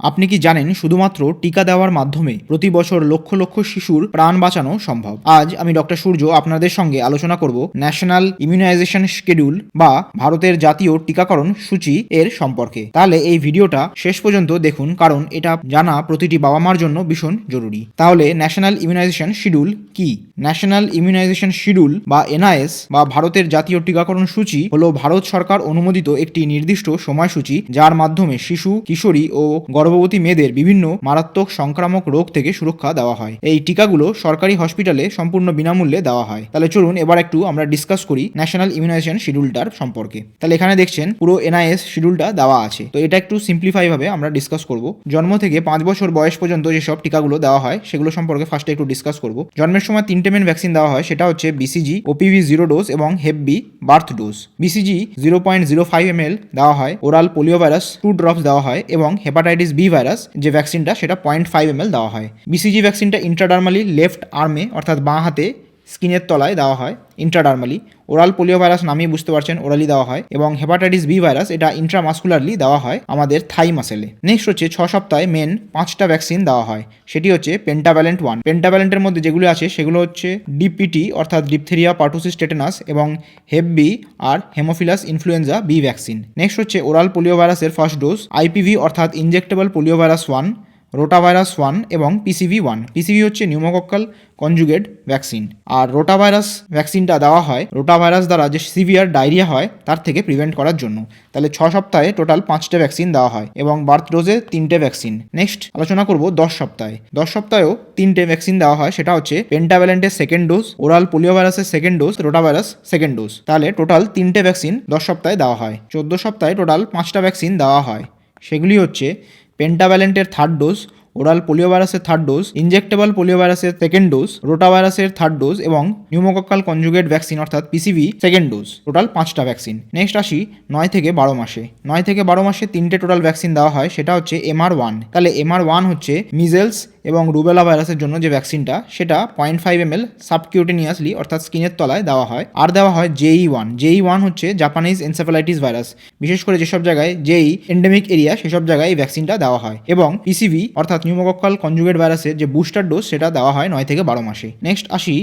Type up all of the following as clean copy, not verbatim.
আপনি কি জানেন শুধুমাত্র টিকা দেওয়ার মাধ্যমে প্রতি বছর লক্ষ লক্ষ শিশুর প্রাণ বাঁচানো সম্ভব? আজ আমি ডক্টর সূর্য আপনাদের সঙ্গে আলোচনা করব ন্যাশনাল ইমিউনাইজেশন শিডিউল বা ভারতের জাতীয় টিকাকরণ সূচি এর সম্পর্কে। তাহলে এই ভিডিওটা শেষ পর্যন্ত দেখুন, কারণ এটা জানা প্রতিটি বাবা মার জন্য ভীষণ জরুরি। তাহলে ন্যাশনাল ইমিউনাইজেশন শিডিউল কি? ন্যাশনাল ইমিউনাইজেশন শিডিউল বা এনআইএস বা ভারতের জাতীয় টিকাকরণ সূচি হলো ভারত সরকার অনুমোদিত একটি নির্দিষ্ট সময়সূচি, যার মাধ্যমে শিশু, কিশোরী ও গর্ভবতী মেয়েদের বিভিন্ন মারাত্মক সংক্রামক রোগ থেকে সুরক্ষা দেওয়া হয়। এই টিকাগুলো সরকারি হসপিটালে সম্পূর্ণ বিনামূল্যে দেওয়া হয়। তাহলে চলুন এবার একটু আমরা ডিসকাস করি ন্যাশনাল ইমিউনাইজেশন শিডিউলটার সম্পর্কে। তাহলে এখানে দেখছেন পুরো এনআইএস শিডিউলটা দেওয়া আছে। তো এটা একটু সিম্পলিফাই ভাবে আমরা ডিসকাস করব। জন্ম থেকে 5 বছর বয়স পর্যন্ত যেসব টিকাগুলো দেওয়া হয় সেগুলো সম্পর্কে ফার্স্টে একটু ডিসকাস করব। জন্মের সময় 3টে মেন ভ্যাকসিন দেওয়া হয়, সেটা হচ্ছে বিসিজি, ওপিভি 0 ডোজ এবং hep B birth dose. BCG 0.05 ml দেওয়া হয়, ওরাল পোলিও ভাইরাস 2 ড্রপস দেওয়া হয় এবং হেপাটাইটিস বি ভাইরাস যে ভ্যাকসিনটা সেটা 0.5 ml দেওয়া হয়। বিসিজি ভ্যাকসিনটা ইন্ট্রাডার্মালি লেফট আর্মে অর্থাৎ বাঁ হাতে স্কিনের তলায় দেওয়া হয় ইন্ট্রাডার্মালি। ওরাল পোলিও ভাইরাস নামেই বুঝতে পারছেন, ওরালি দেওয়া হয়। এবং হেপাটাইটিস বি ভাইরাস এটা ইন্ট্রামাসকুলারলি দেওয়া হয় আমাদের থাই মাসেলে। নেক্সট হচ্ছে 6 সপ্তাহে মেন 5টা ভ্যাকসিন দেওয়া হয়, সেটি হচ্ছে পেন্টাভ্যালেন্ট 1। পেন্টাভ্যালেন্টের মধ্যে যেগুলো আছে সেগুলো হচ্ছে ডিপিটি অর্থাৎ ডিপথেরিয়া পার্টুসিস টেটানাস এবং হেপ বি আর Haemophilus influenza B vaccine. Next হচ্ছে ওরাল পোলিও ভাইরাসের ফার্স্ট ডোজ, আইপিভি অর্থাৎ ইনজেক্টেবল পোলিও ভাইরাস 1, রোটাভাইরাস 1 এবং পিসিভি 1। পিসিভি হচ্ছে নিউমোকক্কাল কনজুগেট ভ্যাকসিন। আর রোটাভাইরাস ভ্যাকসিনটা দেওয়া হয় রোটাভাইরাস দ্বারা যে সিভিয়ার ডায়রিয়া হয় তার থেকে প্রিভেন্ট করার জন্য। তাহলে 6 সপ্তাহে টোটাল 5টে ভ্যাকসিন দেওয়া হয় এবং বার্থ ডোজে 3টে ভ্যাকসিন। নেক্সট আলোচনা করব 10 সপ্তাহে। 10 সপ্তাহেও 3টে ভ্যাকসিন দেওয়া হয়, সেটা হচ্ছে পেন্টাভ্যালেন্টের সেকেন্ড ডোজ, ওরাল পোলিও ভাইরাসের second dose, rotavirus second dose. তাহলে টোটাল 3টে ভ্যাকসিন 10 সপ্তাহে দেওয়া হয়। 14 সপ্তাহে টোটাল 5টা ভ্যাকসিন দেওয়া হয়, সেগুলি হচ্ছে পেন্টাভ্যালেন্টের থার্ড ডোজ, ওরাল পোলিও ভাইরাসের থার্ড ডোজ, ইনজেক্টেবল পোলিও ভাইরাসের সেকেন্ড ডোজ, রোটাভাইরাসের থার্ড ডোজ এবং নিউমোকক্কাল কনজুগেট ভ্যাকসিন অর্থাৎ পিসিভি সেকেন্ড ডোজ। টোটাল 5টা ভ্যাকসিন। নেক্সট আসি 9 থেকে 12 মাসে। 9 থেকে 12 মাসে 3টে টোটাল ভ্যাকসিন দেওয়া হয়, সেটা হচ্ছে MR1। তাহলে MR1 হচ্ছে মিজেলস এবং রুবেলা ভাইরাসের জন্য যে ভ্যাকসিনটা সেটা 0.5 ml সাবকিউটেনিয়াসলি অর্থাৎ স্কিনের তলায় দেওয়া হয়। আর দেওয়া হয় JE1। JE1 হচ্ছে জাপানিজ এনসেফালাইটিস ভাইরাস। বিশেষ করে যেসব জায়গায় যেই এন্ডেমিক এরিয়া সেসব জায়গায় এই ভ্যাকসিনটা দেওয়া হয়। এবং পিসিভি অর্থাৎ নিউমোকক্কাল কনজুগেট ভাইরাসের যে বুস্টার ডোজ সেটা দেওয়া হয় 9 থেকে 12 মাসে। নেক্সট আসি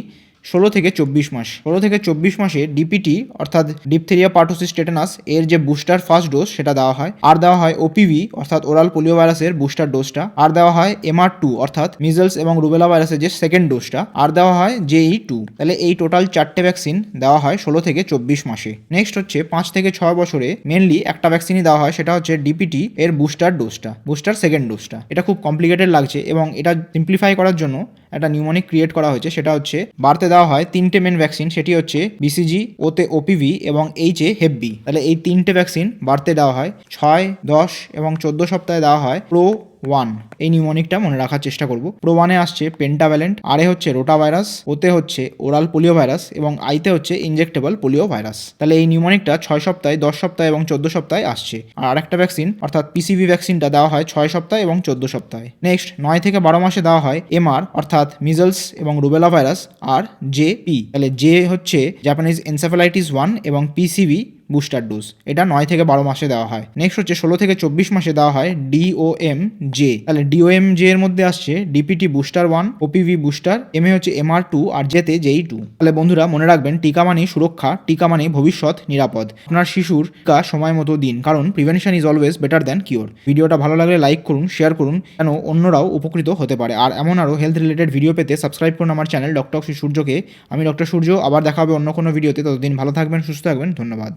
16 থেকে 24 মাস। 16 থেকে 24 মাসে ডিপিটি অর্থাৎ ডিপথেরিয়া পার্টুসিস টেটানাস এর যে বুস্টার ফার্স্ট ডোজ সেটা দেওয়া হয়। আর দেওয়া হয় ওপিভি অর্থাৎ ওরাল পোলিও ভাইরাসের বুস্টার ডোজটা। আর দেওয়া হয় MR2 অর্থাৎ মিজলস এবং রুবেলা ভাইরাসের যে সেকেন্ড ডোজটা। আর দেওয়া হয় JE2। তাহলে এই টোটাল 4টে ভ্যাকসিন দেওয়া হয় 16 থেকে 24 মাসে। নেক্সট হচ্ছে 5 থেকে 6 বছরে মেনলি একটা ভ্যাকসিনই দেওয়া হয়, সেটা হচ্ছে ডিপিটি এর বুস্টার ডোজটা, বুস্টার সেকেন্ড ডোজটা। এটা খুব কমপ্লিকেটেড লাগছে এবং এটা সিম্পলিফাই করার জন্য একটা নিউমোনিক ক্রিয়েট করা হয়েছে, সেটা হচ্ছে বাড়তে দেওয়া হয় 3টে মেন ভ্যাকসিন, সেটি হচ্ছে বিসিজি, ওতে ওপিভি এবং এইচে হেপ বি। তাহলে এই 3টে ভ্যাকসিন বাড়তে দেওয়া হয়। 6, 10 এবং 14 সপ্তাহে দেওয়া হয় PRO1। এই নিউমোনিকটা মনে রাখার চেষ্টা করব। PRO1-এ আসছে পেন্টাভ্যালেন্ট, আরে হচ্ছে রোটাভাইরাস, ওতে হচ্ছে ওরাল পোলিও ভাইরাস এবং আইতে হচ্ছে ইনজেক্টেবল পোলিও ভাইরাস। তাহলে এই নিউমোনিকটা 6 সপ্তাহে, 10 সপ্তাহে এবং 14 সপ্তাহে আসছে। আর আরেকটা ভ্যাকসিন অর্থাৎ পিসিভি ভ্যাকসিনটা দেওয়া হয় 6 সপ্তাহে এবং 14 সপ্তাহে। নেক্সট 9 থেকে 12 মাসে দেওয়া হয় MR অর্থাৎ মিজলস এবং রুবেলা ভাইরাস আর JP। তাহলে জে হচ্ছে জাপানিজ এনসেফালাইটিস 1 এবং পিসিভি বুস্টার ডোজ। এটা 9 থেকে 12 মাসে দেওয়া হয়। নেক্সট হচ্ছে 16 থেকে 24 মাসে দেওয়া হয় DOMJ। তাহলে DOMJ এর মধ্যে আসছে DPT booster 1, OPV booster, MA হচ্ছে MR2 আর জেতে JE2। তাহলে বন্ধুরা মনে রাখবেন, টিকা মানে সুরক্ষা, টিকা মানে ভবিষ্যৎ নিরাপদ। আপনার শিশুর টিকা সময় মতো দিন, কারণ prevention is always better than cure. ভিডিওটা ভালো লাগলে লাইক করুন, শেয়ার করুন, যেন অন্যরাও উপকৃত হতে পারে। আর এমন আরও হেলথ রিলেটেড ভিডিও পেতে সাবস্ক্রাইব করুন আমার চ্যানেল ডক্টর সূর্যকে। আমি ডক্টর সূর্য, আবার দেখা হবে অন্য কোনো ভিডিওতে। ততদিন ভালো থাকবেন, সুস্থ থাকবেন, ধন্যবাদ।